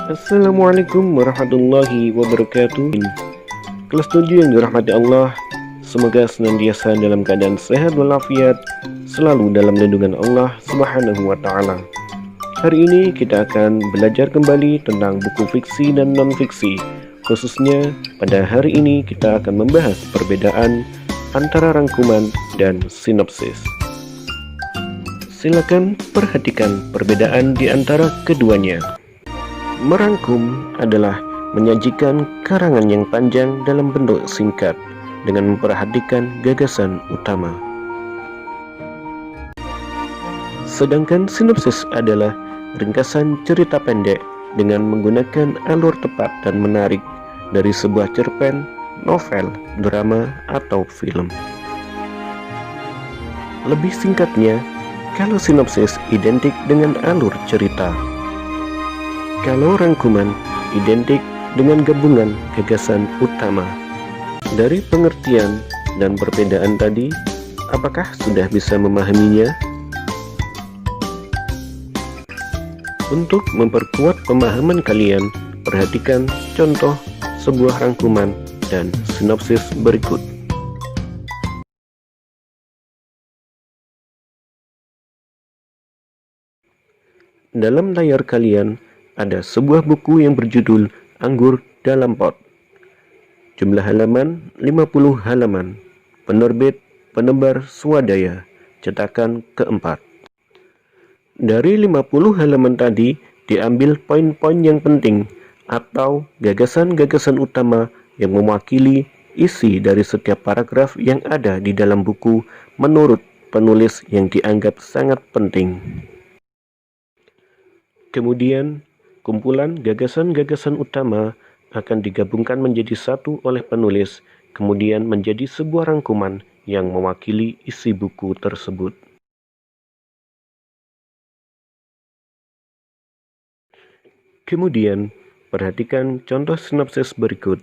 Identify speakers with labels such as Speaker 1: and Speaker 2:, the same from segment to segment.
Speaker 1: Assalamualaikum warahmatullahi wabarakatuh. Kelas 7 yang dirahmati Allah, semoga senantiasa dalam keadaan sehat walafiat, selalu dalam lindungan Allah Subhanahu wa ta'ala. Hari ini kita akan belajar kembali tentang buku fiksi dan non-fiksi. Khususnya pada hari ini kita akan membahas perbedaan antara rangkuman dan sinopsis. Silakan perhatikan perbedaan di antara keduanya. Merangkum adalah menyajikan karangan yang panjang dalam bentuk singkat dengan memperhatikan gagasan utama. Sedangkan sinopsis adalah ringkasan cerita pendek dengan menggunakan alur tepat dan menarik dari sebuah cerpen, novel, drama, atau film. Lebih singkatnya, kalau sinopsis identik dengan alur cerita, kalau rangkuman identik dengan gabungan gagasan utama. Dari pengertian dan perbedaan tadi, apakah sudah bisa memahaminya? Untuk memperkuat pemahaman kalian, perhatikan contoh sebuah rangkuman dan sinopsis berikut. Dalam layar kalian ada sebuah buku yang berjudul Anggur Dalam Pot. Jumlah halaman 50 halaman. Penerbit Penebar Swadaya, cetakan keempat. Dari 50 halaman tadi diambil poin-poin yang penting atau gagasan-gagasan utama yang mewakili isi dari setiap paragraf yang ada di dalam buku menurut penulis yang dianggap sangat penting. Kemudian kumpulan gagasan-gagasan utama akan digabungkan menjadi satu oleh penulis, kemudian menjadi sebuah rangkuman yang mewakili isi buku tersebut. Kemudian, perhatikan contoh sinopsis berikut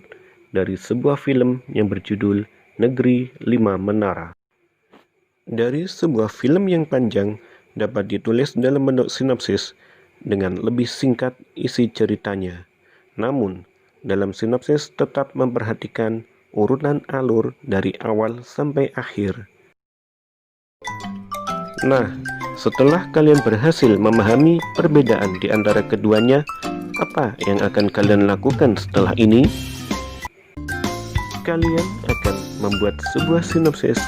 Speaker 1: dari sebuah film yang berjudul Negeri Lima Menara. Dari sebuah film yang panjang dapat ditulis dalam bentuk sinopsis dengan lebih singkat isi ceritanya. Namun, dalam sinopsis tetap memperhatikan urutan alur dari awal sampai akhir. Nah, setelah kalian berhasil memahami perbedaan di antara keduanya, apa yang akan kalian lakukan setelah ini? Kalian akan membuat sebuah sinopsis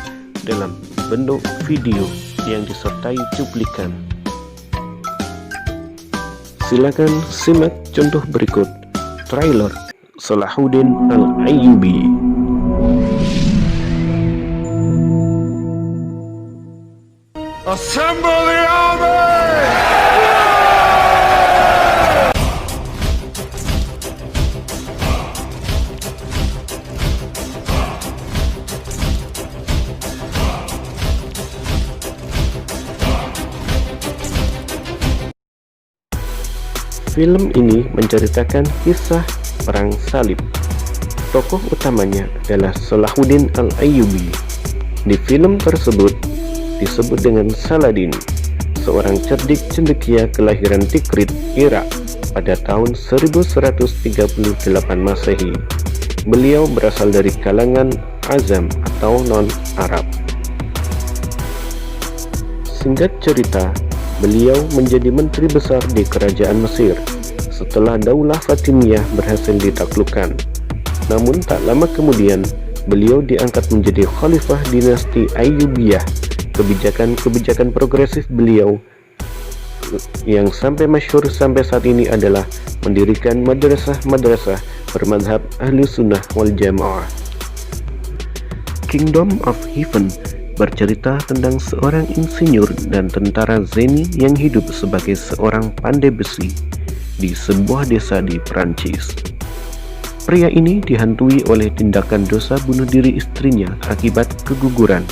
Speaker 1: dalam bentuk video yang disertai cuplikan. Silakan simak contoh berikut trailer Salahuddin Al-Ayyubi.
Speaker 2: Assemble the army!
Speaker 1: Film ini menceritakan kisah Perang Salib. Tokoh utamanya adalah Salahuddin Al-Ayyubi. Di film tersebut disebut dengan Saladin, seorang cerdik cendekia kelahiran Tikrit, Irak pada tahun 1138 Masehi. Beliau berasal dari kalangan Azam atau non-Arab. Singkat cerita, beliau menjadi menteri besar di kerajaan Mesir setelah Daulah Fatimiyah berhasil ditaklukkan. Namun tak lama kemudian, beliau diangkat menjadi khalifah dinasti Ayyubiyah. Kebijakan-kebijakan progresif beliau yang sampai masyhur sampai saat ini adalah mendirikan madrasah-madrasah bermadhab Ahlu Sunnah wal Jamaah. Kingdom of Heaven bercerita tentang seorang insinyur dan tentara Zeni yang hidup sebagai seorang pandai besi di sebuah desa di Prancis. Pria ini dihantui oleh tindakan dosa bunuh diri istrinya akibat keguguran.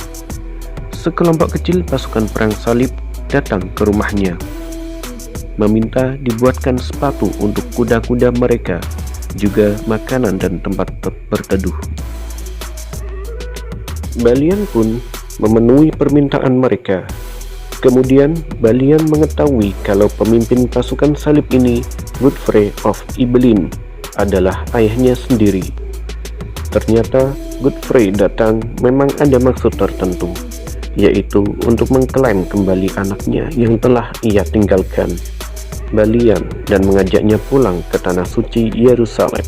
Speaker 1: Sekelompok kecil pasukan perang salib datang ke rumahnya, meminta dibuatkan sepatu untuk kuda-kuda mereka, juga makanan dan tempat berteduh. Balian pun memenuhi permintaan mereka. Kemudian Balian mengetahui kalau pemimpin pasukan salib ini Godfrey of Ibelin adalah ayahnya sendiri. Ternyata Godfrey datang memang ada maksud tertentu, yaitu untuk mengklaim kembali anaknya yang telah ia tinggalkan, Balian, dan mengajaknya pulang ke tanah suci Yerusalem.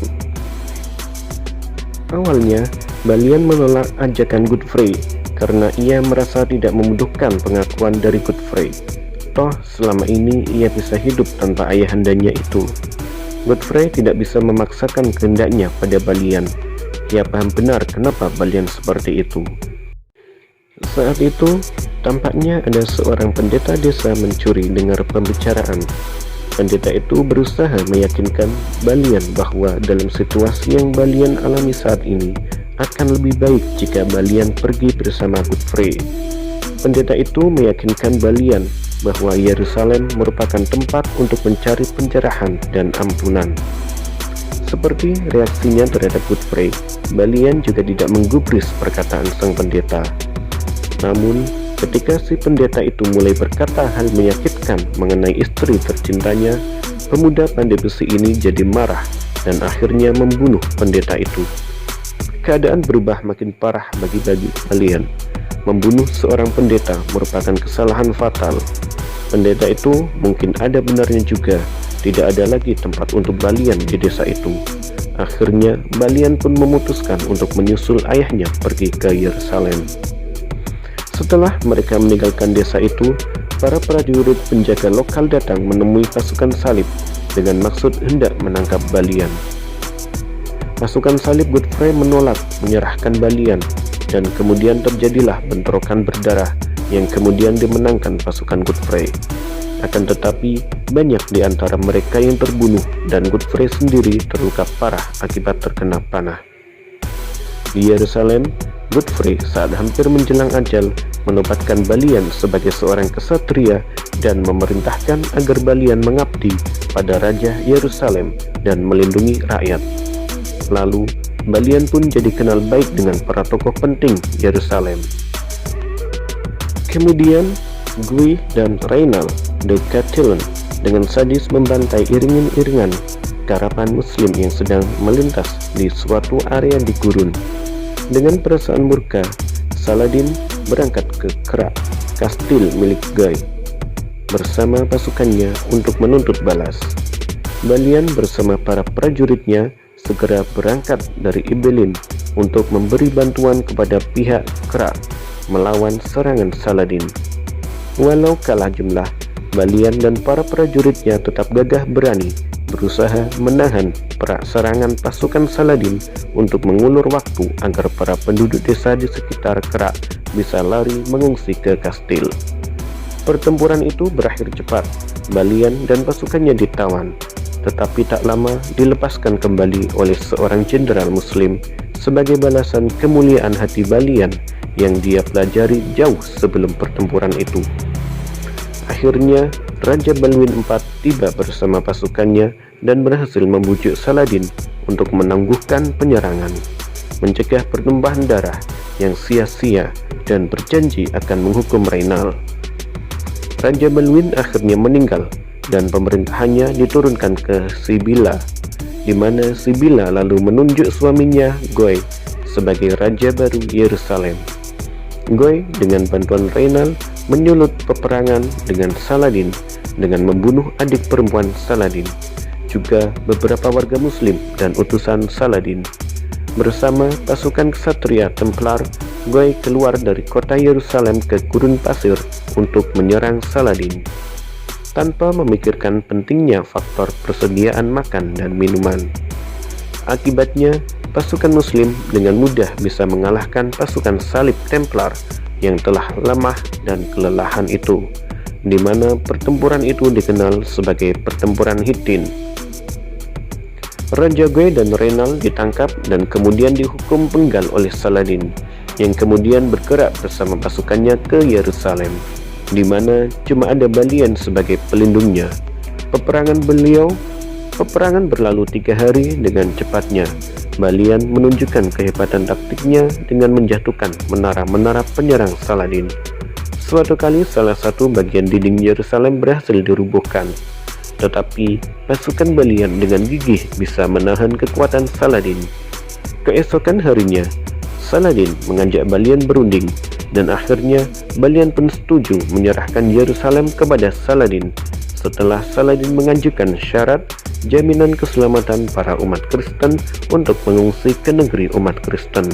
Speaker 1: Awalnya, Balian menolak ajakan Godfrey karena ia merasa tidak membutuhkan pengakuan dari Godfrey. Toh selama ini ia bisa hidup tanpa ayahandanya itu. Godfrey tidak bisa memaksakan kehendaknya pada Balian. Ia paham benar kenapa Balian seperti itu. Saat itu, tampaknya ada seorang pendeta desa mencuri dengar pembicaraan. Pendeta itu berusaha meyakinkan Balian bahwa dalam situasi yang Balian alami saat ini, akan lebih baik jika Balian pergi bersama Godfrey. Pendeta itu meyakinkan Balian bahwa Yerusalem merupakan tempat untuk mencari pencerahan dan ampunan. Seperti reaksinya terhadap Godfrey, Balian juga tidak menggubris perkataan sang pendeta. Namun, ketika si pendeta itu mulai berkata hal menyakitkan mengenai istri tercintanya, pemuda pandai besi ini jadi marah dan akhirnya membunuh pendeta itu. Keadaan berubah makin parah bagi Balian. Membunuh seorang pendeta merupakan kesalahan fatal. Pendeta itu mungkin ada benarnya juga. Tidak ada lagi tempat untuk Balian di desa itu. Akhirnya Balian pun memutuskan untuk menyusul ayahnya pergi ke Yerusalem. Setelah mereka meninggalkan desa itu, para prajurit penjaga lokal datang menemui pasukan salib dengan maksud hendak menangkap Balian. Pasukan salib Godfrey menolak menyerahkan Balian, dan kemudian terjadilah bentrokan berdarah yang kemudian dimenangkan pasukan Godfrey. Akan tetapi, banyak di antara mereka yang terbunuh dan Godfrey sendiri terluka parah akibat terkena panah. Di Yerusalem, Godfrey saat hampir menjelang ajal menempatkan Balian sebagai seorang kesatria dan memerintahkan agar Balian mengabdi pada Raja Yerusalem dan melindungi rakyat. Lalu, Balian pun jadi kenal baik dengan para tokoh penting Yerusalem. Kemudian, Guy dan Reynal de Chatillon dengan sadis membantai iring-iringan karavan Muslim yang sedang melintas di suatu area di gurun. Dengan perasaan murka, Saladin berangkat ke Kra, kastil milik Guy, bersama pasukannya untuk menuntut balas. Balian bersama para prajuritnya segera berangkat dari Ibelin untuk memberi bantuan kepada pihak Kra melawan serangan Saladin. Walau kalah jumlah, Balian dan para prajuritnya tetap gagah berani berusaha menahan serangan pasukan Saladin untuk mengulur waktu agar para penduduk desa di sekitar Kra bisa lari mengungsi ke kastil. Pertempuran itu berakhir cepat. Balian dan pasukannya ditawan, tetapi tak lama dilepaskan kembali oleh seorang jenderal Muslim sebagai balasan kemuliaan hati Balian yang dia pelajari jauh sebelum pertempuran itu. Akhirnya, Raja Balwin IV tiba bersama pasukannya dan berhasil membujuk Saladin untuk menangguhkan penyerangan, mencegah pertumpahan darah yang sia-sia, dan berjanji akan menghukum Reynal. Raja Balwin akhirnya meninggal dan pemerintahannya diturunkan ke Sibila, di mana Sibila lalu menunjuk suaminya Guy sebagai raja baru Yerusalem. Guy dengan bantuan Reynal menyulut peperangan dengan Saladin dengan membunuh adik perempuan Saladin, juga beberapa warga Muslim dan utusan Saladin. Bersama pasukan ksatria Templar, Guy keluar dari kota Yerusalem ke gurun pasir untuk menyerang Saladin, tanpa memikirkan pentingnya faktor persediaan makan dan minuman. Akibatnya, pasukan Muslim dengan mudah bisa mengalahkan pasukan salib Templar yang telah lemah dan kelelahan itu, di mana pertempuran itu dikenal sebagai pertempuran Hittin. Raja Guy dan Reynal ditangkap dan kemudian dihukum penggal oleh Saladin, yang kemudian bergerak bersama pasukannya ke Yerusalem, di mana cuma ada Balian sebagai pelindungnya. Peperangan berlalu 3 hari dengan cepatnya. Balian menunjukkan kehebatan taktiknya dengan menjatuhkan menara-menara penyerang Saladin. Suatu kali salah satu bagian dinding Yerusalem berhasil dirubuhkan. tetapi pasukan Balian dengan gigih bisa menahan kekuatan Saladin. Keesokan harinya, Saladin mengajak Balian berunding, dan akhirnya Balian pun setuju menyerahkan Yerusalem kepada Saladin setelah Saladin mengajukan syarat jaminan keselamatan para umat Kristen untuk mengungsi ke negeri umat Kristen.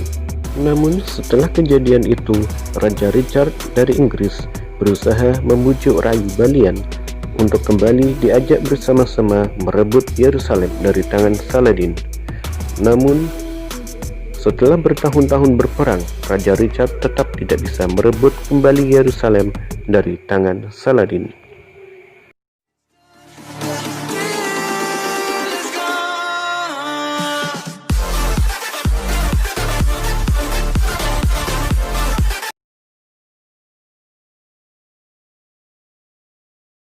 Speaker 1: Namun setelah kejadian itu, Raja Richard dari Inggris berusaha membujuk Rai Balian untuk kembali diajak bersama-sama merebut Yerusalem dari tangan Saladin. Namun setelah bertahun-tahun berperang, Raja Richard tetap tidak bisa merebut kembali Yerusalem dari tangan Saladin.